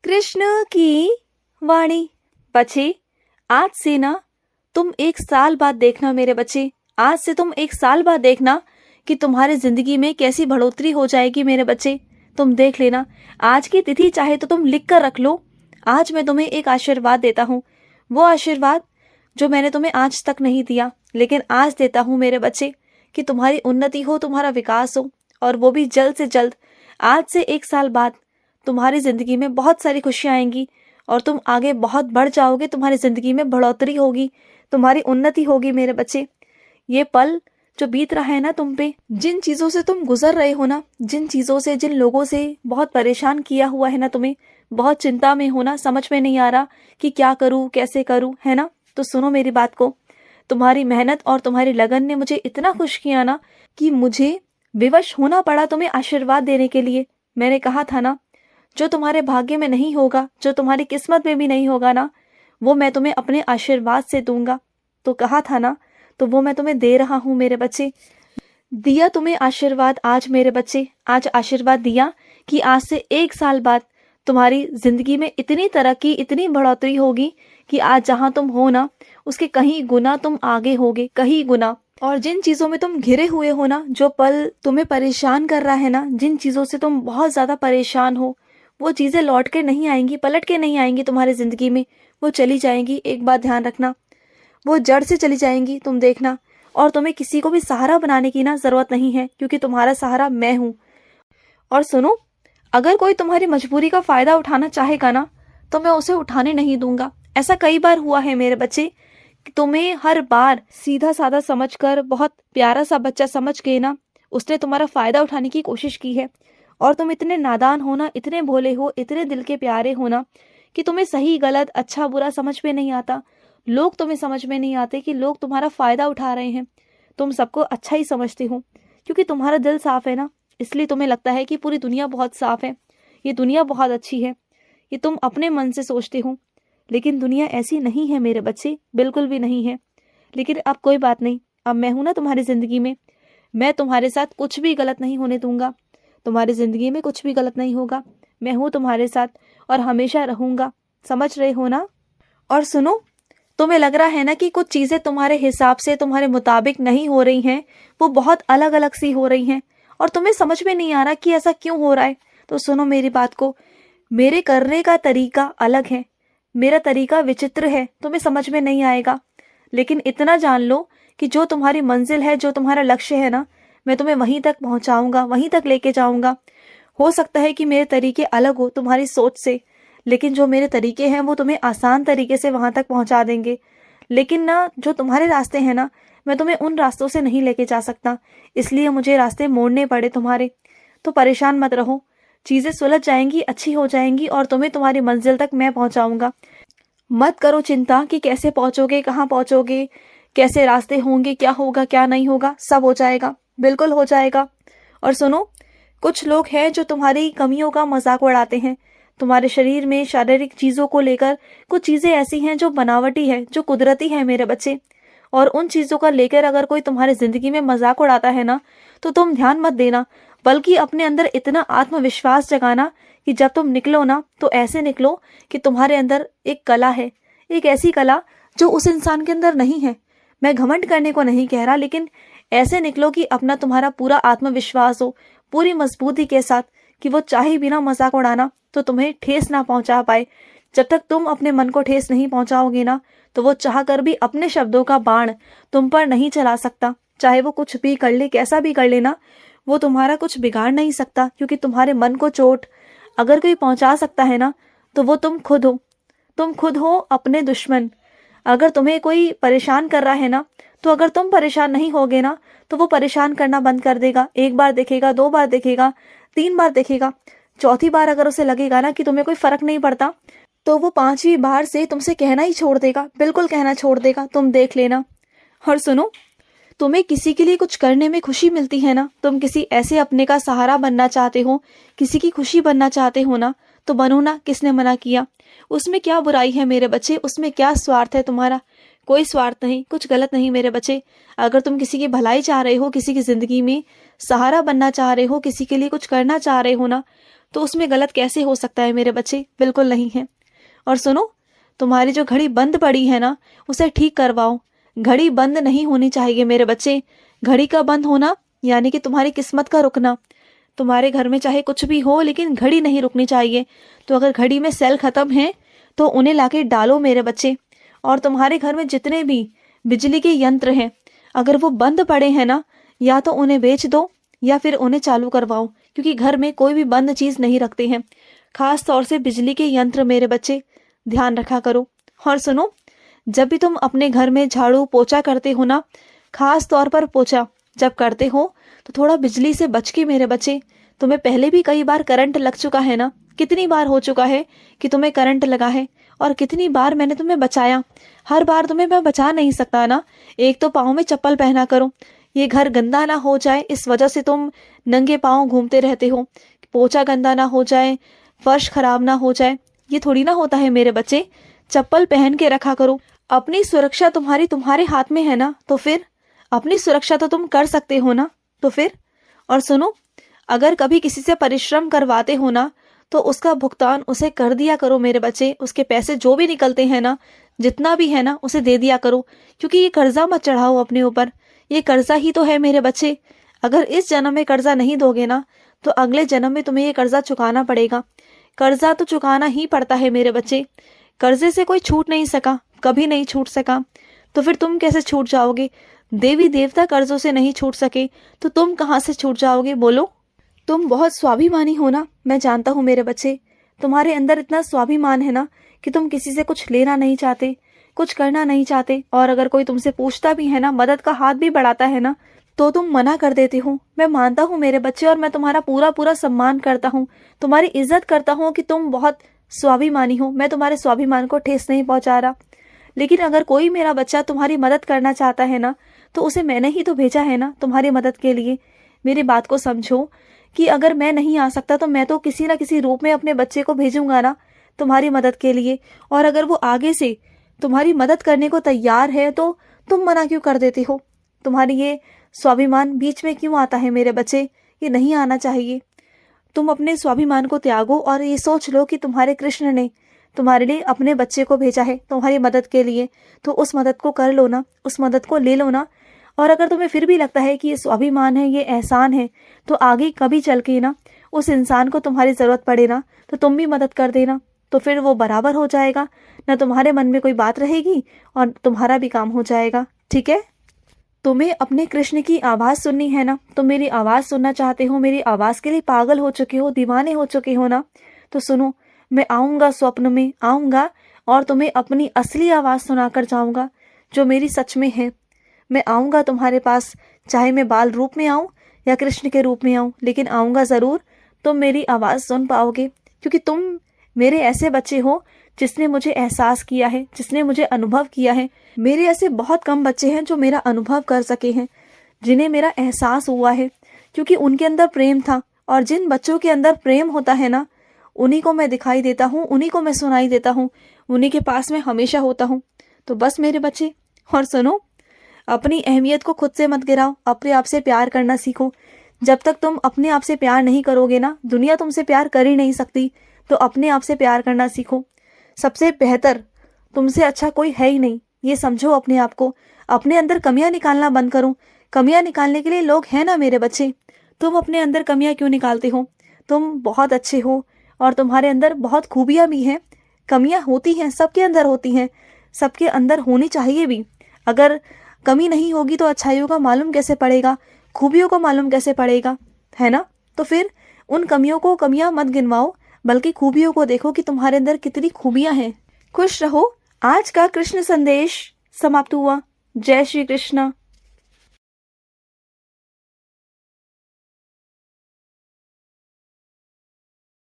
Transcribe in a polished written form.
कृष्ण की वाणी। बच्चे, आज से ना तुम 1 साल बाद देखना मेरे बच्चे, आज से तुम 1 साल बाद देखना कि तुम्हारी जिंदगी में कैसी बढ़ोतरी हो जाएगी मेरे बच्चे। तुम देख लेना। आज की तिथि चाहे तो तुम लिख कर रख लो। आज मैं तुम्हें एक आशीर्वाद देता हूँ, वो आशीर्वाद जो मैंने तुम्हें आज तक नहीं दिया, लेकिन आज देता हूँ मेरे बच्चे, कि तुम्हारी उन्नति हो, तुम्हारा विकास हो, और वो भी जल्द से जल्द। आज से 1 साल बाद तुम्हारी जिंदगी में बहुत सारी खुशियां आएंगी और तुम आगे बहुत बढ़ जाओगे। तुम्हारी जिंदगी में बढ़ोतरी होगी, तुम्हारी उन्नति होगी मेरे बच्चे। ये पल जो बीत रहा है ना तुम पे, जिन चीजों से तुम गुजर रहे हो ना, जिन चीजों से, जिन लोगों से बहुत परेशान किया हुआ है ना तुम्हें, बहुत चिंता में हो ना, समझ में नहीं आ रहा कि क्या करूं, कैसे करूं, है ना। तो सुनो मेरी बात को। तुम्हारी मेहनत और तुम्हारी लगन ने मुझे इतना खुश किया ना कि मुझे विवश होना पड़ा तुम्हें आशीर्वाद देने के लिए। मैंने कहा था ना, जो तुम्हारे भाग्य में नहीं होगा, जो तुम्हारी किस्मत में भी नहीं होगा ना, वो मैं तुम्हें अपने आशीर्वाद से दूंगा। तो कहा था ना, तो वो मैं तुम्हें दे रहा हूँ मेरे बच्चे। दिया तुम्हें आशीर्वाद आज मेरे बच्चे, आज आशीर्वाद दिया कि आज से 1 साल बाद तुम्हारी जिंदगी में इतनी तरक्की, इतनी बढ़ोतरी होगी कि आज जहां तुम हो ना, उसके कहीं गुना तुम आगे होगे, कहीं गुना। और जिन चीजों में तुम घिरे हुए हो ना, जो पल तुम्हें परेशान कर रहा है ना, जिन चीजों से तुम बहुत ज्यादा परेशान हो, वो चीजें लौट के नहीं आएंगी, पलट के नहीं आएंगी तुम्हारी जिंदगी में। वो चली जाएंगी, एक बात ध्यान रखना, वो जड़ से चली जाएंगी, तुम देखना। और तुम्हें किसी को भी सहारा बनाने की ना जरूरत नहीं है, क्योंकि तुम्हारा सहारा मैं हूं। और सुनो, अगर कोई तुम्हारी मजबूरी का फायदा उठाना चाहेगा ना, तो मैं उसे उठाने नहीं दूंगा। ऐसा कई बार हुआ है मेरे बच्चे कि तुम्हें हर बार सीधा साधा समझकर, बहुत प्यारा सा बच्चा समझ के ना, उसने तुम्हारा फायदा उठाने की कोशिश की है। और तुम इतने नादान हो ना, इतने भोले हो, इतने दिल के प्यारे हो ना, कि तुम्हें सही गलत, अच्छा बुरा समझ में नहीं आता। लोग तुम्हें समझ में नहीं आते कि लोग तुम्हारा फायदा उठा रहे हैं। तुम सबको अच्छा ही समझते हो, क्योंकि तुम्हारा दिल साफ है ना, इसलिए तुम्हें लगता है कि पूरी दुनिया बहुत साफ है, ये दुनिया बहुत अच्छी है, ये तुम अपने मन से सोचते हो। लेकिन दुनिया ऐसी नहीं है मेरे बच्चे, बिल्कुल भी नहीं है। लेकिन अब कोई बात नहीं, अब मैं हूं ना तुम्हारी जिंदगी में, मैं तुम्हारे साथ कुछ भी गलत नहीं होने दूंगा। तुम्हारी जिंदगी में कुछ भी गलत नहीं होगा, मैं हूं तुम्हारे साथ और हमेशा रहूंगा। समझ रहे हो ना। और सुनो, तुम्हें लग रहा है ना कि कुछ चीजें तुम्हारे हिसाब से, तुम्हारे मुताबिक नहीं हो रही हैं, वो बहुत अलग अलग सी हो रही हैं, और तुम्हें समझ में नहीं आ रहा कि ऐसा क्यों हो रहा है। तो सुनो मेरी बात को, मेरे करने का तरीका अलग है, मेरा तरीका विचित्र है, तुम्हें समझ में नहीं आएगा। लेकिन इतना जान लो कि जो तुम्हारी मंजिल है, जो तुम्हारा लक्ष्य है ना, मैं तुम्हें वहीं तक पहुंचाऊंगा, वहीं तक लेके जाऊंगा। हो सकता है कि मेरे तरीके अलग हो तुम्हारी सोच से, लेकिन जो मेरे तरीके हैं वो तुम्हें आसान तरीके से वहां तक पहुंचा देंगे। लेकिन ना, जो तुम्हारे रास्ते हैं ना, मैं तुम्हें उन रास्तों से नहीं लेके जा सकता, इसलिए मुझे रास्ते मोड़ने पड़े तुम्हारे। तो परेशान मत रहो, चीजें सुलझ जाएंगी, अच्छी हो जाएंगी, और तुम्हें तुम्हारी मंजिल तक मैं पहुंचाऊंगा। मत करो चिंता कि कैसे पहुंचोगे, कहाँ पहुंचोगे, कैसे रास्ते होंगे, क्या होगा क्या नहीं होगा, सब हो जाएगा, बिल्कुल हो जाएगा। और सुनो, कुछ लोग हैं जो तुम्हारी कमियों का मजाक उड़ाते हैं। तुम्हारे शरीर में शारीरिक चीजों को लेकर कुछ चीजें ऐसी हैं जो बनावटी है, जो कुदरती है मेरे बच्चे। और उन चीजों का लेकर अगर कोई तुम्हारी जिंदगी में मजाक उड़ाता है ना, तो तुम ध्यान मत देना, बल्कि अपने अंदर इतना आत्मविश्वास जगाना कि जब तुम निकलो ना, तो ऐसे निकलो कि तुम्हारे अंदर एक कला है, एक ऐसी कला जो उस इंसान के अंदर नहीं है। मैं घमंड करने को नहीं कह रहा, लेकिन ऐसे निकलो कि अपना तुम्हारा पूरा आत्मविश्वास हो, पूरी मजबूती के साथ, कि वो चाहे बिना मजाक उड़ाना तो तुम्हें ठेस ना पहुंचा पाए। जब तक तुम अपने मन को ठेस नहीं पहुंचाओगे ना, तो वो चाह कर भी अपने शब्दों का बाण तुम पर नहीं चला सकता। चाहे वो कुछ भी कर ले, कैसा भी कर लेना, वो तुम्हारा कुछ बिगाड़ नहीं सकता, क्योंकि तुम्हारे मन को चोट अगर कोई पहुंचा सकता है ना, तो वो तुम खुद हो। तुम खुद हो अपने दुश्मन। अगर तुम्हें कोई परेशान कर रहा है ना, तो अगर तुम परेशान नहीं होगे ना, तो वो परेशान करना बंद कर देगा। 1 बार देखेगा, 2 बार देखेगा, 3 बार देखेगा, चौथी बार अगर उसे लगेगा ना कि तुम्हें कोई फर्क नहीं पड़ता, तो वो 5वीं बार से तुमसे कहना ही छोड़ देगा, बिल्कुल कहना छोड़ देगा, तुम देख लेना। और सुनो, तुम्हें किसी के लिए कुछ करने में खुशी मिलती है ना, तुम किसी ऐसे अपने का सहारा बनना चाहते हो, किसी की खुशी बनना चाहते हो ना, तो बनो ना, किसने मना किया। उसमें क्या बुराई है मेरे बच्चे, उसमें क्या स्वार्थ है तुम्हारा। कोई स्वार्थ नहीं, कुछ गलत नहीं मेरे बच्चे। अगर तुम किसी की भलाई चाह रहे हो, किसी की जिंदगी में सहारा बनना चाह रहे हो, किसी के लिए कुछ करना चाह रहे हो ना, तो उसमें गलत कैसे हो सकता है मेरे बच्चे? बिल्कुल नहीं है। और सुनो, तुम्हारी जो घड़ी बंद पड़ी है ना, उसे ठीक करवाओ। घड़ी बंद नहीं होनी चाहिए मेरे बच्चे। घड़ी का बंद होना यानी कि तुम्हारी किस्मत का रुकना। तुम्हारे घर में चाहे कुछ भी हो, लेकिन घड़ी नहीं रुकनी चाहिए। तो अगर घड़ी में सेल खत्म है तो उन्हें लाके डालो मेरे बच्चे। और तुम्हारे घर में जितने भी बिजली के यंत्र हैं, अगर वो बंद पड़े हैं ना, या तो उन्हें बेच दो या फिर उन्हें चालू करवाओ, क्योंकि घर में कोई भी बंद चीज नहीं रखते हैं, खास तौर से बिजली के यंत्र मेरे बच्चे। ध्यान रखा करो। और सुनो, जब भी तुम अपने घर में झाड़ू पोछा करते हो ना, खास तौर पर पोछा जब करते हो तो थोड़ा बिजली से बच के मेरे बच्चे। तुम्हें पहले भी कई बार करंट लग चुका है ना, कितनी बार हो चुका है कि तुम्हें करंट लगा है, और कितनी बार मैंने तुम्हें बचाया। हर बार तुम्हें मैं बचा नहीं सकता ना। एक तो पाँव में चप्पल पहना करो, ये घर गंदा ना हो जाए इस वजह से तुम नंगे पाँव घूमते रहते हो। पोछा गंदा ना हो जाए, फर्श खराब ना हो जाए, ये थोड़ी ना होता है मेरे बच्चे। चप्पल पहन के रखा करो। अपनी सुरक्षा तुम्हारे हाथ में है ना, तो फिर अपनी सुरक्षा तो तुम कर सकते हो ना, तो फिर। और सुनो, अगर कभी किसी से परिश्रम करवाते हो ना, तो उसका भुगतान उसे कर दिया करो मेरे बच्चे। उसके पैसे जो भी निकलते हैं ना, जितना भी है ना, उसे दे दिया करो। क्योंकि ये कर्जा मत चढ़ाओ अपने ऊपर, ये कर्जा ही तो है मेरे बच्चे। अगर इस जन्म में कर्जा नहीं दोगे ना, तो अगले जन्म में तुम्हें ये कर्जा चुकाना पड़ेगा। कर्जा तो चुकाना ही पड़ता है मेरे बच्चे। कर्जे से कोई छूट नहीं सका, कभी नहीं छूट सका, तो फिर तुम कैसे छूट जाओगे? देवी देवता कर्जों से नहीं छूट सके तो तुम कहाँ से छूट जाओगे? बोलो। तुम बहुत स्वाभिमानी हो ना, मैं जानता हूँ मेरे बच्चे। तुम्हारे अंदर इतना स्वाभिमान है ना कि तुम किसी से कुछ लेना नहीं चाहते, कुछ करना नहीं चाहते। और अगर कोई तुमसे पूछता भी है ना, मदद का हाथ भी बढ़ाता है ना, तो तुम मना कर देते हो। मैं मानता हूँ मेरे बच्चे, और मैं तुम्हारा पूरा पूरा सम्मान करता हूँ, तुम्हारी इज्जत करता हूँ कि तुम बहुत स्वाभिमानी हो। मैं तुम्हारे स्वाभिमान को ठेस नहीं पहुंचा रहा। लेकिन अगर कोई मेरा बच्चा तुम्हारी मदद करना चाहता है ना, तो उसे मैंने ही तो भेजा है ना तुम्हारी मदद के लिए। मेरी बात को समझो कि अगर मैं नहीं आ सकता तो मैं तो किसी ना किसी रूप में अपने बच्चे को भेजूंगा ना तुम्हारी मदद के लिए। और अगर वो आगे से तुम्हारी मदद करने को तैयार है तो तुम मना क्यों कर देते हो? तुम्हारी ये स्वाभिमान बीच में क्यों आता है मेरे बच्चे? ये नहीं आना चाहिए। तुम अपने स्वाभिमान को त्यागो और ये सोच लो कि तुम्हारे कृष्ण ने तुम्हारे लिए अपने बच्चे को भेजा है तुम्हारी मदद के लिए। तो उस मदद को कर लो ना, उस मदद को ले लो ना। और अगर तुम्हें फिर भी लगता है कि ये स्वाभिमान है, ये एहसान है, तो आगे कभी चल के ना उस इंसान को तुम्हारी ज़रूरत पड़े ना, तो तुम भी मदद कर देना। तो फिर वो बराबर हो जाएगा ना, तुम्हारे मन में कोई बात रहेगी और तुम्हारा भी काम हो जाएगा। ठीक है? तुम्हें अपने कृष्ण की आवाज़ सुननी है ना, तुम मेरी आवाज़ सुनना चाहते हो, मेरी आवाज़ के लिए पागल हो चुके हो, दीवाने हो चुके हो ना, तो सुनो, मैं आऊँगा, स्वप्न में आऊँगा और तुम्हें अपनी असली आवाज़ सुनाकर जाऊँगा, जो मेरी सच में है। मैं आऊँगा तुम्हारे पास, चाहे मैं बाल रूप में आऊँ या कृष्ण के रूप में आऊँ, लेकिन आऊँगा ज़रूर। तुम मेरी आवाज़ सुन पाओगे, क्योंकि तुम मेरे ऐसे बच्चे हो जिसने मुझे एहसास किया है, जिसने मुझे अनुभव किया है। मेरे ऐसे बहुत कम बच्चे हैं जो मेरा अनुभव कर सके हैं, जिन्हें मेरा एहसास हुआ है, क्योंकि उनके अंदर प्रेम था। और जिन बच्चों के अंदर प्रेम होता है ना, उन्हीं को मैं दिखाई देता हूँ, उन्हीं को मैं सुनाई देता हूँ, उन्हीं के पास मैं हमेशा होता हूँ। तो बस मेरे बच्चे, और सुनो, अपनी अहमियत को खुद से मत गिराओ, अपने आप से प्यार करना सीखो। जब तक तुम अपने आप से प्यार नहीं करोगे ना, दुनिया तुमसे प्यार कर ही नहीं सकती। तो अपने आप से प्यार करना सीखो। सबसे बेहतर, तुमसे अच्छा कोई है ही नहीं, ये समझो अपने आप को। अपने अंदर कमियां निकालना बंद करो। कमियां निकालने के लिए लोग हैं ना मेरे बच्चे। तुम अपने अंदर कमियां क्यों निकालते हो? तुम बहुत अच्छे हो और तुम्हारे अंदर बहुत खूबियां भी हैं। कमियां होती हैं, सबके अंदर होती हैं, सबके अंदर होनी चाहिए भी। अगर कमी नहीं होगी तो अच्छाइयों का मालूम कैसे पड़ेगा, खूबियों को मालूम कैसे पड़ेगा, है ना? तो फिर उन कमियों को कमियां मत गिनवाओ, बल्कि खूबियों को देखो कि तुम्हारे अंदर कितनी खूबियां हैं। खुश रहो। आज का कृष्ण संदेश समाप्त हुआ। जय श्री कृष्ण।